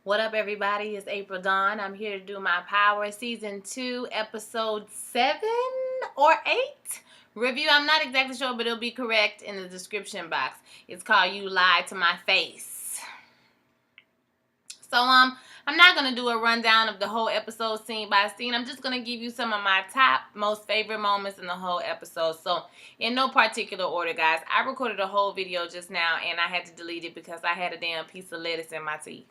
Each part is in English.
What up, everybody? It's April Dawn. I'm here to do my Power Season 2, Episode 7 or 8 review. I'm not exactly sure, but it'll be correct in the description box. It's called You Lied to My Face. So, I'm not going to do a rundown of the whole episode scene by scene. I'm just going to give you some of my top most favorite moments in the whole episode. So, in no particular order, guys. I recorded a whole video just now, and I had to delete it because I had a damn piece of lettuce in my teeth.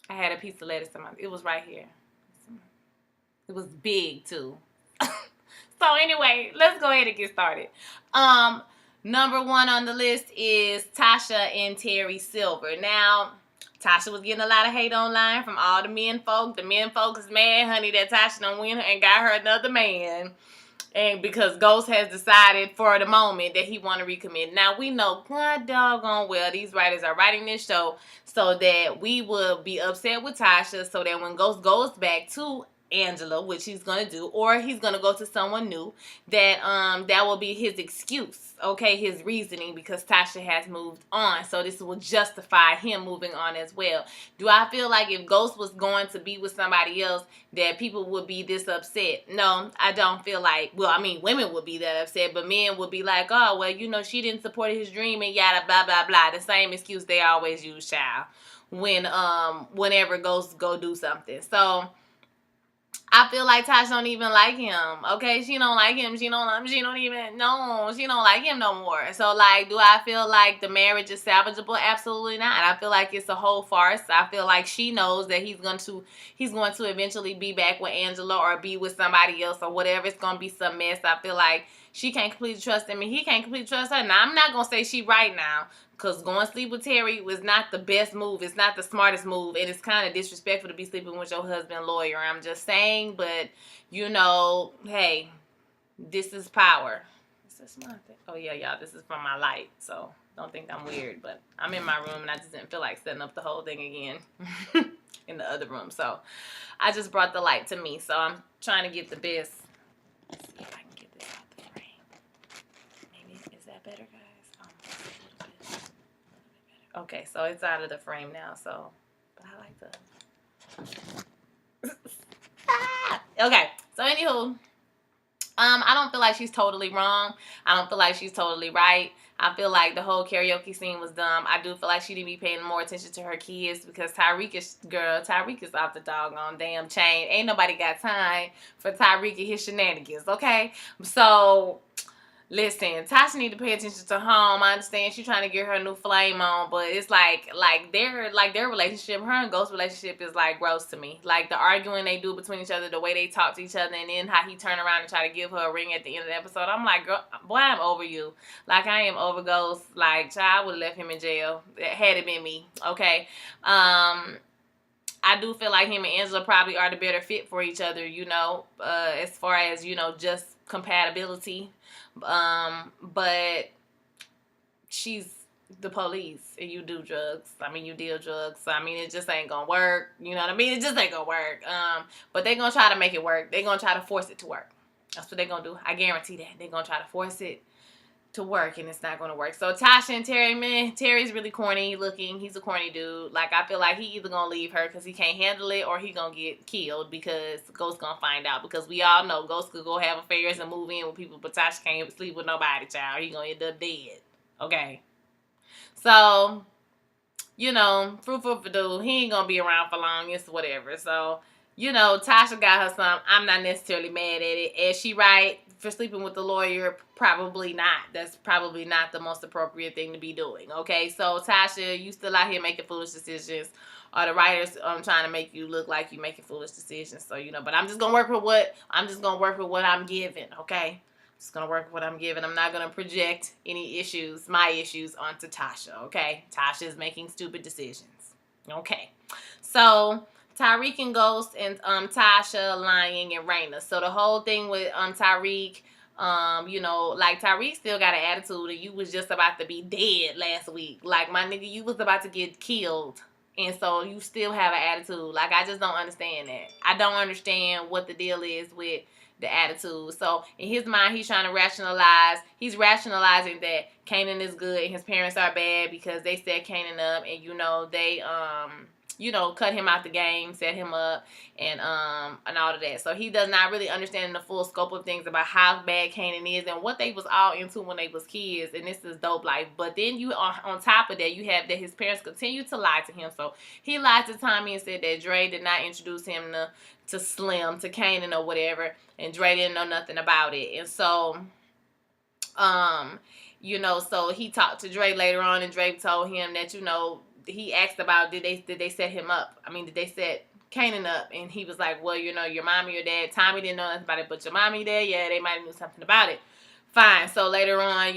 I had a piece of lettuce in my. It was right here. It was big too. So anyway, let's go ahead and get started. Number one on the list is Tasha and Terry Silver. Now, Tasha was getting a lot of hate online from all the men folk. The men folk is mad, honey, that Tasha done went and got her another man. And because Ghost has decided for the moment that he want to recommit. Now, we know God doggone well these writers are writing this show so that we will be upset with Tasha so that when Ghost goes back to Angela, which he's going to do, or he's going to go to someone new, that will be his excuse, okay, his reasoning, because Tasha has moved on. So this will justify him moving on as well. Do I feel like if Ghost was going to be with somebody else that people would be this upset? No, I don't feel like, well, I mean, women would be that upset, but men would be like, oh, well, you know, she didn't support his dream and yada, blah, blah, blah. The same excuse they always use, child, whenever Ghost go do something. So I feel like Tasha don't even like him. Okay, she don't like him. She don't like him no more. So like, do I feel like the marriage is salvageable? Absolutely not. I feel like it's a whole farce. I feel like she knows that he's going to eventually be back with Angela or be with somebody else or whatever. It's gonna be some mess. I feel like she can't completely trust him and he can't completely trust her. Now I'm not gonna say she right now, because going to sleep with Terry was not the best move. It's not the smartest move. And it's kind of disrespectful to be sleeping with your husband lawyer. I'm just saying. But, you know, hey, this is power. Is this my thing? Oh, yeah, y'all. This is from my light. So don't think I'm weird. But I'm in my room and I just didn't feel like setting up the whole thing again in the other room. So I just brought the light to me. So I'm trying to get the best. Let's see if I can get this out the frame. Maybe, is that better, guys? Okay, so it's out of the frame now, so, but I like the, okay, so anywho, I don't feel like she's totally wrong. I don't feel like she's totally right. I feel like the whole karaoke scene was dumb. I do feel like she didn't be paying more attention to her kids because Tyreek is off the doggone damn chain. Ain't nobody got time for Tyreek and his shenanigans, okay? So, listen, Tasha need to pay attention to home. I understand she's trying to get her new flame on, but it's like their relationship, her and Ghost's relationship is like gross to me. Like the arguing they do between each other, the way they talk to each other, and then how he turn around and try to give her a ring at the end of the episode. I'm like, girl, boy, I'm over you. Like I am over Ghost. Like, child, I would have left him in jail. Had it been me, okay. I do feel like him and Angela probably are the better fit for each other, you know, as far as, you know, just compatibility. But she's the police and you do drugs. I mean, you deal drugs. So, I mean, it just ain't gonna work. You know what I mean? It just ain't gonna work. But they're gonna try to make it work. They're gonna try to force it to work. That's what they're gonna do. I guarantee that. They're gonna try to force it to work and it's not going to work. So Tasha and Terry, man, Terry's really corny looking. He's a corny dude. Like, I feel like he either going to leave her because he can't handle it or he going to get killed because Ghost going to find out. Because we all know Ghost could go have affairs and move in with people, but Tasha can't sleep with nobody, child. He going to end up dead. Okay. So, you know, fruit for dude, he ain't going to be around for long. It's whatever. So, you know, Tasha got her some. I'm not necessarily mad at it. Is she right for sleeping with the lawyer? Probably not. That's probably not the most appropriate thing to be doing. Okay, so Tasha, you still out here making foolish decisions, or the writers trying to make you look like you making foolish decisions. So you know, but I'm just gonna work with what I'm given. Okay, just gonna work with what I'm given. I'm not gonna project my issues onto Tasha. Okay, Tasha is making stupid decisions. Okay, so Tyreek and Ghost and Tasha lying and Raina. So the whole thing with Tyreek, you know, like Tyreek still got an attitude and you was just about to be dead last week. Like my nigga, you was about to get killed. And so you still have an attitude. Like I just don't understand that. I don't understand what the deal is with the attitude. So in his mind, he's trying to rationalize. He's rationalizing that Kanan is good and his parents are bad because they set Kanan up, and they cut him out the game, set him up, and all of that. So he does not really understand the full scope of things about how bad Kanan is and what they was all into when they was kids. And this is dope life. But then you on top of that, you have that his parents continue to lie to him. So he lied to Tommy and said that Dre did not introduce him to Slim, to Kanan or whatever, and Dre didn't know nothing about it. And so so he talked to Dre later on, and Dre told him that, he asked about did they set him up? I mean, did they set Kanan up? And he was like, well, your mom and your dad, Tommy didn't know nothing about it, but your mom and your dad, yeah, they might have knew something about it. Fine. So later on,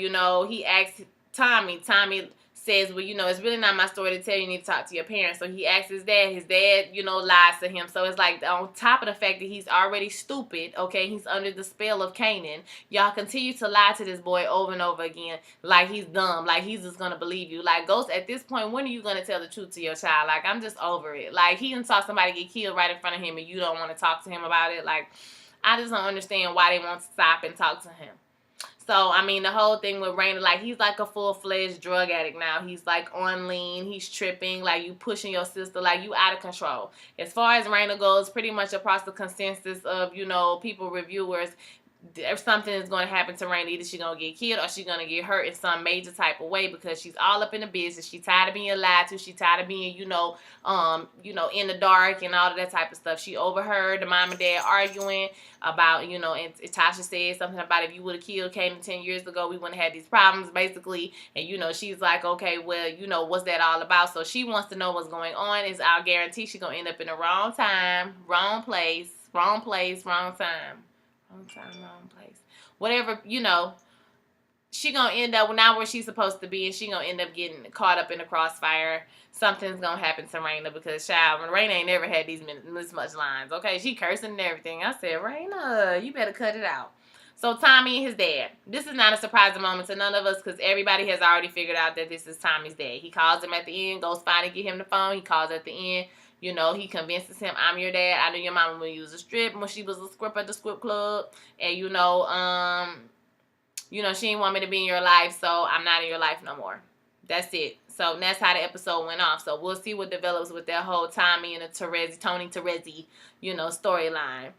he asked Tommy. Tommy says, well, it's really not my story to tell. You need to talk to your parents. So he asks his dad. His dad, lies to him. So it's like, on top of the fact that he's already stupid, okay, he's under the spell of Kanan, y'all continue to lie to this boy over and over again, like he's dumb, like he's just gonna believe you. Like, Ghost, at this point, when are you gonna tell the truth to your child? Like, I'm just over it. Like, he done saw somebody get killed right in front of him, and you don't want to talk to him about it. Like, I just don't understand why they won't stop and talk to him. So, I mean, the whole thing with Raina, like, he's like a full-fledged drug addict now. He's, like, on lean. He's tripping. Like, you pushing your sister. Like, you out of control. As far as Raina goes, pretty much across the consensus of, people, reviewers, if something is going to happen to Raina, either she's going to get killed or she's going to get hurt in some major type of way, because she's all up in the business. She's tired of being lied to. She's tired of being, in the dark and all of that type of stuff. She overheard the mom and dad arguing about, and Tasha said something about, if you would have killed Kanan 10 years ago, we wouldn't have had these problems, basically. And, she's like, okay, well, what's that all about? So she wants to know what's going on. I'll guarantee she's going to end up in the wrong time, wrong place, wrong time. Wrong time, wrong place. Whatever, she gonna end up not where she's supposed to be, and she gonna end up getting caught up in the crossfire. Something's gonna happen to Raina, because Raina ain't never had this much lines. Okay, she cursing and everything. I said, Raina, you better cut it out. So Tommy and his dad. This is not a surprising moment to none of us, because everybody has already figured out that this is Tommy's dad. He calls him at the end, goes finally get him the phone. He calls at the end. He convinces him, I'm your dad. I knew your mama when you was a strip, when she was a script at the script club. And, she didn't want me to be in your life, so I'm not in your life no more. That's it. So that's how the episode went off. So we'll see what develops with that whole Tommy and the Tony Terezi, storyline.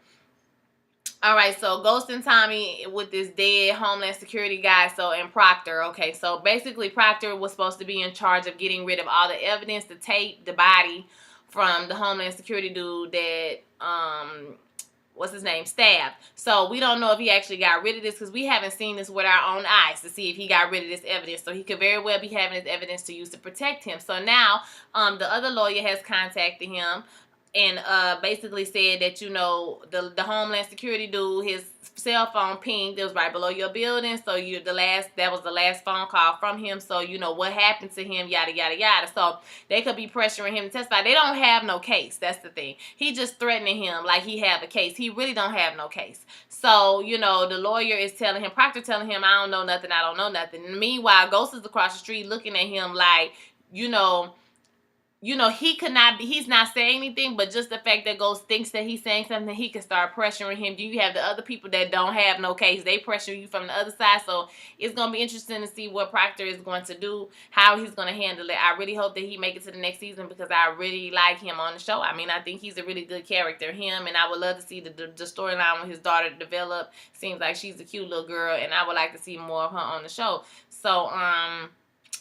All right, so Ghost and Tommy with this dead Homeland Security guy, and Proctor. Okay, so basically Proctor was supposed to be in charge of getting rid of all the evidence, the tape, the body from the Homeland Security dude that, what's his name, stabbed. So we don't know if he actually got rid of this, because we haven't seen this with our own eyes to see if he got rid of this evidence. So he could very well be having this evidence to use to protect him. So now the other lawyer has contacted him and basically said that, the Homeland Security dude, his cell phone pinged. It was right below your building. So that was the last phone call from him. So, what happened to him, yada, yada, yada. So they could be pressuring him to testify. They don't have no case. That's the thing. He just threatening him like he have a case. He really don't have no case. So, the lawyer is telling him, Proctor telling him, I don't know nothing. I don't know nothing. And meanwhile, Ghost is across the street looking at him like, he's not saying anything, but just the fact that Ghost thinks that he's saying something, he can start pressuring him. You have the other people that don't have no case. They pressure you from the other side. So it's going to be interesting to see what Proctor is going to do, how he's going to handle it. I really hope that he make it to the next season, because I really like him on the show. I mean, I think he's a really good character, him, and I would love to see the storyline with his daughter develop. Seems like she's a cute little girl, and I would like to see more of her on the show. So,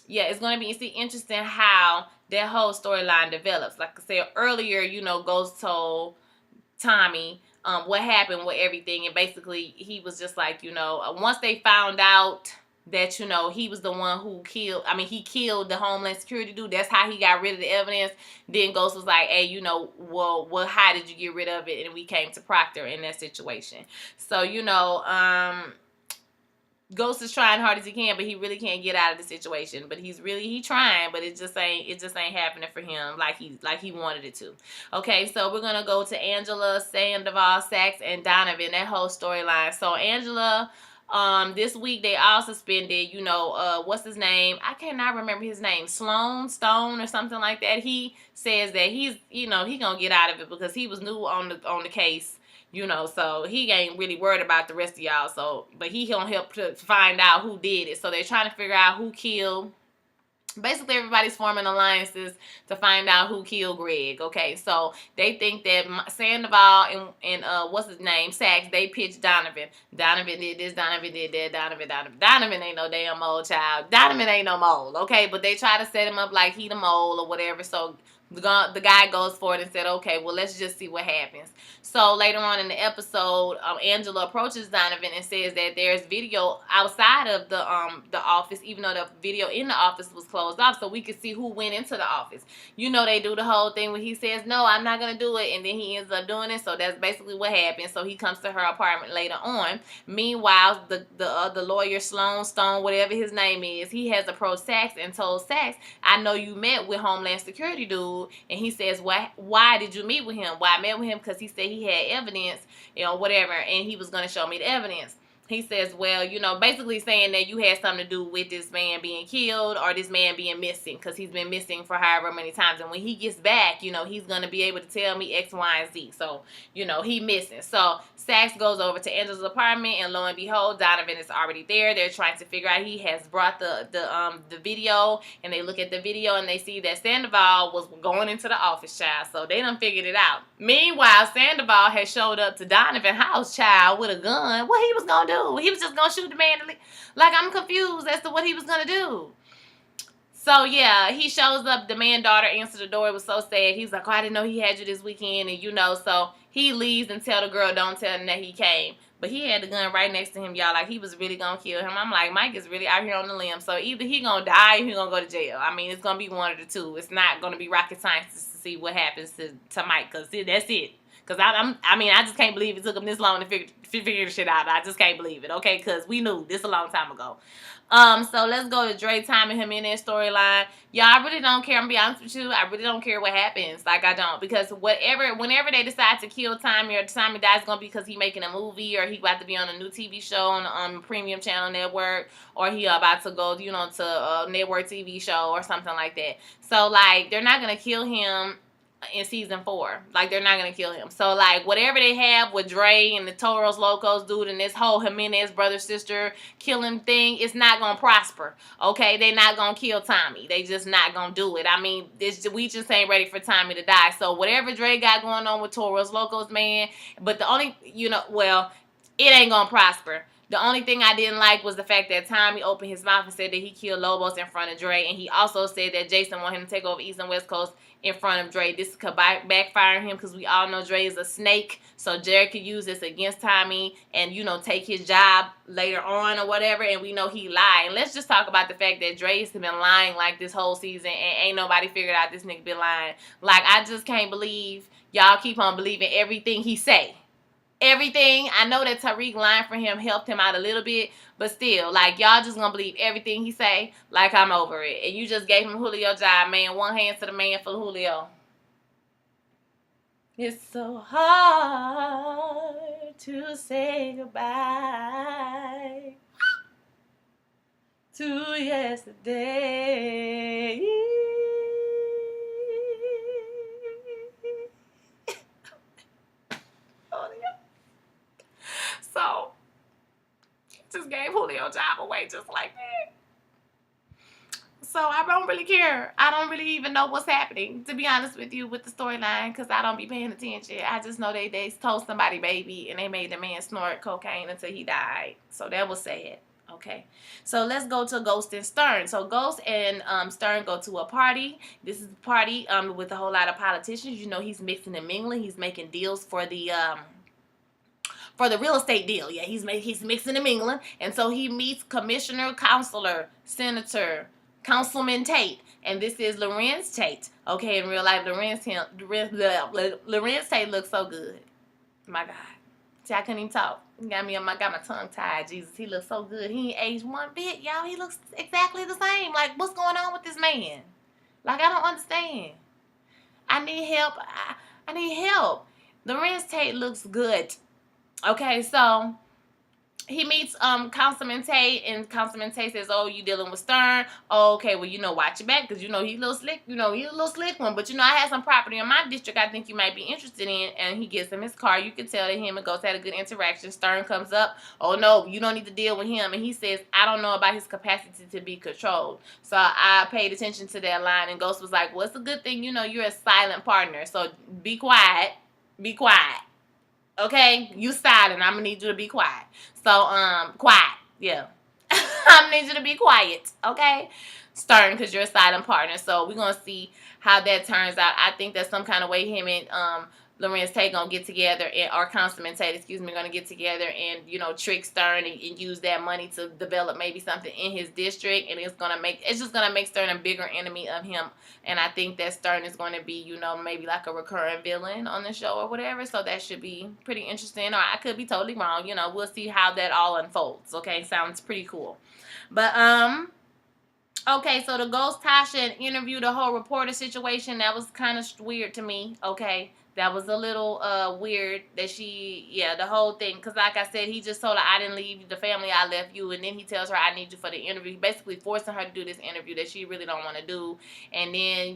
yeah, it's going to be interesting how that whole storyline develops. Like I said earlier, Ghost told Tommy what happened with everything. And basically, he was just like, once they found out that, he was the one who he killed the Homeland Security dude. That's how he got rid of the evidence. Then Ghost was like, hey, well, how did you get rid of it? And we came to Proctor in that situation. So, Ghost is trying hard as he can, but he really can't get out of the situation. But he's trying, but it just ain't happening for him like he wanted it to. Okay, so we're gonna go to Angela, Sandoval, Saxe, and Donovan. That whole storyline. So Angela, this week they all suspended. What's his name? I cannot remember his name. Stone, or something like that. He says that he's he gonna get out of it because he was new on the case. You know, so he ain't really worried about the rest of y'all. So, but he gonna help to find out who did it. So they're trying to figure out who killed. Basically, everybody's forming alliances to find out who killed Greg. Okay, so they think that Sandoval and what's his name, Saxe, they pitched Donovan. Donovan did this, Donovan did that, Donovan ain't no damn mole child. Donovan ain't no mole. Okay, but they try to set him up like he the mole or whatever. So the guy goes for it and said, okay, well, let's just see what happens. So later on in the episode, Angela approaches Donovan and says that there's video outside of the office, even though the video in the office was closed off, so we could see who went into the office. You know, they do the whole thing where he says, no, I'm not going to do it, and then he ends up doing it. So that's basically what happened. So he comes to her apartment later on. Meanwhile, the lawyer, Sloan Stone, whatever his name is, he has approached Saxe and told Saxe, I know you met with Homeland Security dude. And he says, why did you meet with him? Well, I met with him because he said he had evidence, you know, whatever, and he was going to show me the evidence. He says, well, you know, basically saying that you had something to do with this man being killed or this man being missing, because he's been missing for however many times. And when he gets back, you know, he's going to be able to tell me X, Y, and Z. So, you know, he missing. So Saxe goes over to Angela's apartment, and lo and behold, Donovan is already there. They're trying to figure out, he has brought the video, and they look at the video and they see that Sandoval was going into the office, child. So they done figured it out. Meanwhile, Sandoval has showed up to Donovan's house, child, with a gun. What he was going to do? He was just going to shoot the man. Like, I'm confused as to what he was going to do. So, yeah, he shows up. The man daughter answered the door. It was so sad. He was like, oh, I didn't know he had you this weekend. And, you know, so he leaves and tell the girl, don't tell him that he came. But he had the gun right next to him, y'all. Like, he was really going to kill him. I'm like, Mike is really out here on the limb. So, either he going to die or he going to go to jail. I mean, it's going to be one of the two. It's not going to be rocket science to see what happens to Mike, because that's it. Because I just can't believe it took him this long to figure the shit out. I just can't believe it, okay? Because we knew this a long time ago. So let's go to Dre, Tommy, and him in that storyline. Y'all, I really don't care. I'm gonna be honest with you. I really don't care what happens. Like, I don't. Because whenever they decide to kill Tommy, or Tommy dies, it's gonna be because he making a movie, or he about to be on a new TV show on Premium Channel Network, or he about to go, you know, to a network TV show or something like that. So, like, they're not gonna kill him in season 4. Like, they're not gonna kill him. So, like, whatever they have with Dre and the Toros Locos dude and this whole Jimenez brother sister killing thing, it's not gonna prosper. Okay, they're not gonna kill Tommy. They just not gonna do it. I mean, we just ain't ready for Tommy to die. So whatever Dre got going on with Toros Locos, man, but the only, you know, well, it ain't gonna prosper. The only thing I didn't like was the fact that Tommy opened his mouth and said that he killed Lobos in front of Dre, and he also said that Jason wanted him to take over East and West Coast in front of Dre. This could backfire him, because we all know Dre is a snake, so Jared could use this against Tommy and, you know, take his job later on or whatever, and we know he lied. And let's just talk about the fact that Dre's been lying like this whole season, and ain't nobody figured out this nigga been lying. Like, I just can't believe y'all keep on believing everything he say. Everything. I know that Tariq lying for him helped him out a little bit, but still, like, y'all just gonna believe everything he say. Like, I'm over it. And you just gave him Julio job, man. One hand to the man for Julio. It's so hard to say goodbye to yesterday. So, just gave Julio job away just like that. So, I don't really care. I don't really even know what's happening, to be honest with you, with the storyline, because I don't be paying attention. I just know they told somebody baby, and they made the man snort cocaine until he died. So, that was sad. Okay, so let's go to Ghost and Stern. So Ghost and Stern go to a party. This is a party with a whole lot of politicians. You know, he's mixing and mingling. He's making deals for the real estate deal. Yeah, he's mixing and mingling. And so he meets Commissioner, Counselor, Senator, Councilman Tate. And this is Lorenz Tate. Okay, in real life, Lorenz Tate looks so good. My God. See, I couldn't even talk. Got my tongue tied. Jesus, he looks so good. He ain't aged one bit, y'all. He looks exactly the same. Like, what's going on with this man? Like, I don't understand. I need help. I need help. Lorenz Tate looks good. Okay, so he meets Councilman Tate, and Councilman Tate says, "Oh, you dealing with Stern? Oh, okay, well, watch your back, because he a little slick. He a little slick one. But I have some property in my district I think you might be interested in." And he gives him his car. You can tell that him and Ghost had a good interaction. Stern comes up, "Oh no, you don't need to deal with him." And he says, "I don't know about his capacity to be controlled." So I paid attention to that line, and Ghost was like, "Well, it's a good thing you're a silent partner. So be quiet, be quiet." Okay, you silent. I'm gonna need you to be quiet. So, quiet. Yeah. I'm gonna need you to be quiet. Okay? Stern, because you're a silent partner. So we're gonna see how that turns out. I think that some kind of way him and Lorenz Tate gonna get together, or Councilman Tate, gonna get together and trick Stern and use that money to develop maybe something in his district, and it's just gonna make Stern a bigger enemy of him. And I think that Stern is going to be maybe like a recurring villain on the show or whatever. So that should be pretty interesting. Or I could be totally wrong. We'll see how that all unfolds. Okay, sounds pretty cool. But okay, so the Ghost Tasha interview, the whole reporter situation, that was kind of weird to me. Okay, that was a little weird that the whole thing. Because like I said, he just told her, "I didn't leave the family, I left you." And then he tells her, "I need you for the interview." Basically forcing her to do this interview that she really don't want to do. And then,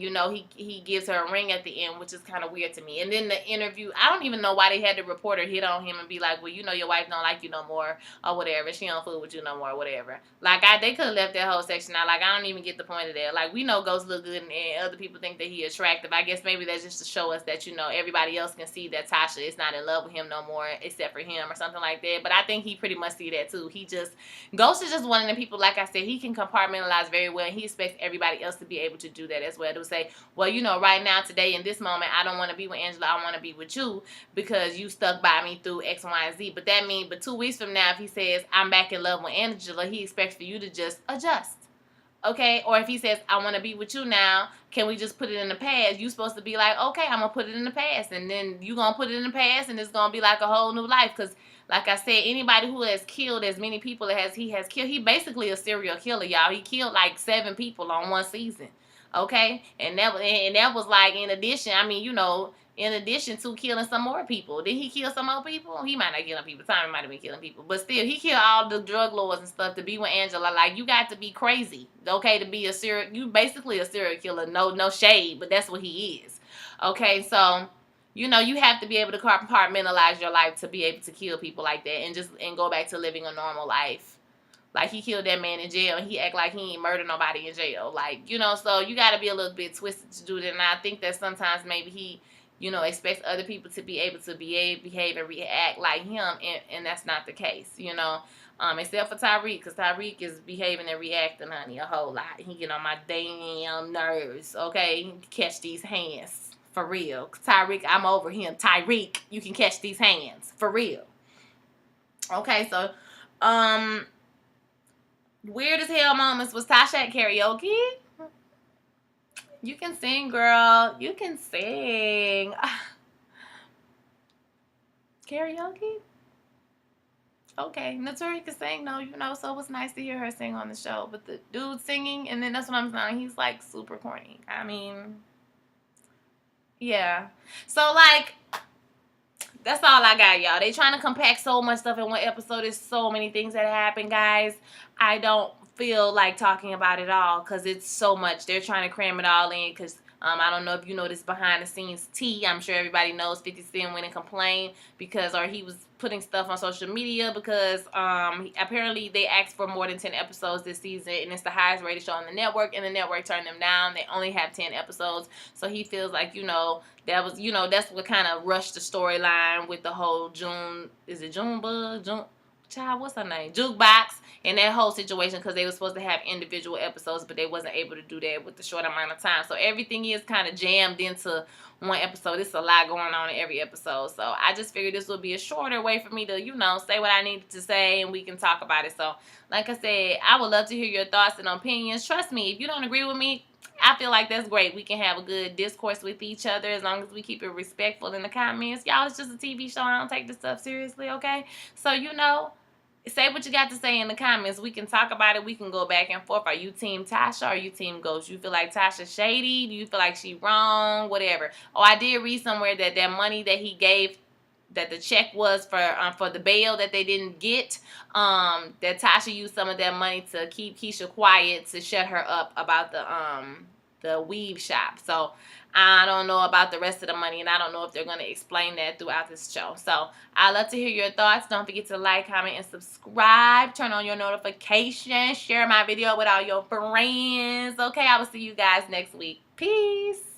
he gives her a ring at the end, which is kind of weird to me. And then the interview, I don't even know why they had the reporter hit on him and be like, "Well, your wife don't like you no more," or whatever. "She don't fool with you no more," or whatever. Like, they could have left that whole section out. Like, I don't even get the point of that. Like, we know Ghost look good, and other people think that he attractive. I guess maybe that's just to show us that, everybody else can see that Tasha is not in love with him no more, except for him, or something like that. But I think he pretty much see that too. Ghost is just one of the people, like I said, he can compartmentalize very well, and he expects everybody else to be able to do that as well. To say, "Well, right now, today, in this moment, I don't want to be with Angela, I want to be with you, because you stuck by me through X, Y, and Z." But 2 weeks from now, if he says, "I'm back in love with Angela," he expects for you to just adjust. Okay? Or if he says, "I want to be with you now, can we just put it in the past?" You're supposed to be like, "Okay, I'm going to put it in the past." And then you're going to put it in the past, and it's going to be like a whole new life. Because, like I said, anybody who has killed as many people as he has killed, he basically a serial killer, y'all. He killed like 7 people on one season. Okay? And that was like, in addition, in addition to killing some more people. Did he kill some more people? He might not kill people. Tommy might have been killing people. But still, he killed all the drug lords and stuff to be with Angela. Like, you got to be crazy, okay, to be you basically a serial killer. No shade, but that's what he is. Okay, so, you have to be able to compartmentalize your life to be able to kill people like that and go back to living a normal life. Like, he killed that man in jail, and he act like he ain't murdered nobody in jail. Like, so you got to be a little bit twisted to do that. And I think that sometimes maybe he expects other people to be able to behave and react like him, and that's not the case, except for Tariq, because Tariq is behaving and reacting, honey, a whole lot. He get on my damn nerves, okay? He can catch these hands, for real. Tariq, I'm over him. Tyreek, you can catch these hands, for real. Okay, so, weird as hell moments was Tasha at karaoke. You can sing, girl. You can sing. Karaoke? Okay. Notori can sing, no, so it was nice to hear her sing on the show. But the dude singing, and then that's what I'm saying, he's like super corny. I mean, yeah. So, like, that's all I got, y'all. They trying to compact so much stuff in one episode. There's so many things that happen, guys. I don't feel like talking about it all because it's so much. They're trying to cram it all in because I don't know if you know this behind the scenes tea. I'm sure everybody knows 50 Cent went and complained or he was putting stuff on social media because apparently they asked for more than 10 episodes this season, and it's the highest rated show on the network, and the network turned them down. They only have 10 episodes. So he feels like, that was, that's what kind of rushed the storyline with the whole Junebug? Child, what's her name? Jukebox, and that whole situation, because they were supposed to have individual episodes, but they wasn't able to do that with the short amount of time. So everything is kind of jammed into one episode. There's a lot going on in every episode. So I just figured this would be a shorter way for me to, say what I needed to say, and we can talk about it. So, like I said, I would love to hear your thoughts and opinions. Trust me, if you don't agree with me, I feel like that's great. We can have a good discourse with each other as long as we keep it respectful in the comments. Y'all, it's just a TV show. I don't take this stuff seriously, okay? So, say what you got to say in the comments. We can talk about it. We can go back and forth. Are you team Tasha or are you team Ghost? You feel like Tasha's shady? Do you feel like she wrong? Whatever. Oh, I did read somewhere that money that he gave that the check was for the bail that they didn't get. That Tasha used some of that money to keep Keisha quiet, to shut her up about the weave shop. So I don't know about the rest of the money, and I don't know if they're going to explain that throughout this show. So I'd love to hear your thoughts. Don't forget to like, comment, and subscribe. Turn on your notifications. Share my video with all your friends. Okay, I will see you guys next week. Peace.